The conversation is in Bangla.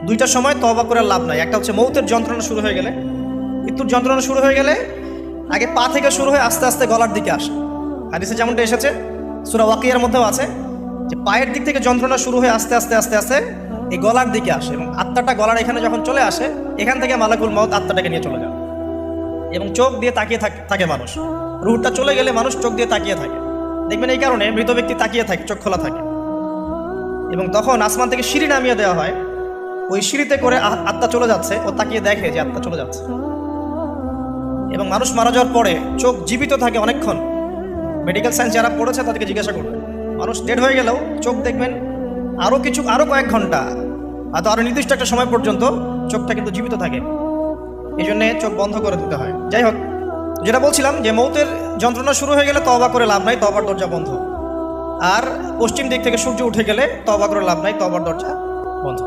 দুইটার সময় তওবা করে লাভ নাই। একটা হচ্ছে মৌতের যন্ত্রণা শুরু হয়ে গেলে, মৃত্যুর যন্ত্রণা শুরু হয়ে গেলে আগে পা থেকে শুরু হয়ে আস্তে আস্তে গলার দিকে আসে। হাদিসে যেমনটা এসেছে, সূরা ওয়াকিয়ার মধ্যেও আছে যে পায়ের দিক থেকে যন্ত্রণা শুরু হয়ে আস্তে আস্তে আস্তে আস্তে এই গলার দিকে আসে, এবং আত্মাটা গলার এখানে যখন চলে আসে, এখান থেকে মালাকুল মউত আত্মাটাকে নিয়ে চলে যায় এবং চোখ দিয়ে তাকিয়ে থাকে মানুষ। রুহটা চলে গেলে মানুষ চোখ দিয়ে তাকিয়ে থাকে, দেখবেন এই কারণে মৃত ব্যক্তি তাকিয়ে থাকে, চোখ খোলা থাকে। এবং তখন আসমান থেকে সিঁড়ি নামিয়ে দেওয়া হয়, ওই সিঁড়িতে করে আত্মা চলে যাচ্ছে, ও তাকিয়ে দেখে যে আত্মা চলে যাচ্ছে। এবং মানুষ মারা যাওয়ার পরে চোখ জীবিত থাকে অনেকক্ষণ। মেডিকেল সায়েন্স যারা পড়েছে তাদেরকে জিজ্ঞাসা করবে, মানুষ ডেড হয়ে গেলেও চোখ দেখবেন আরও কয়েক ঘন্টা, হয়তো আরও নির্দিষ্ট একটা সময় পর্যন্ত চোখটা কিন্তু জীবিত থাকে। এই জন্যে চোখ বন্ধ করে দিতে হয়। যাই হোক, যেটা বলছিলাম যে মৌতের যন্ত্রণা শুরু হয়ে গেলে তওবা করে লাভ নাই, তওবার দরজা বন্ধ। আর পশ্চিম দিক থেকে সূর্য উঠে গেলে তওবা করে লাভ নাই, তওবার দরজা বন্ধ।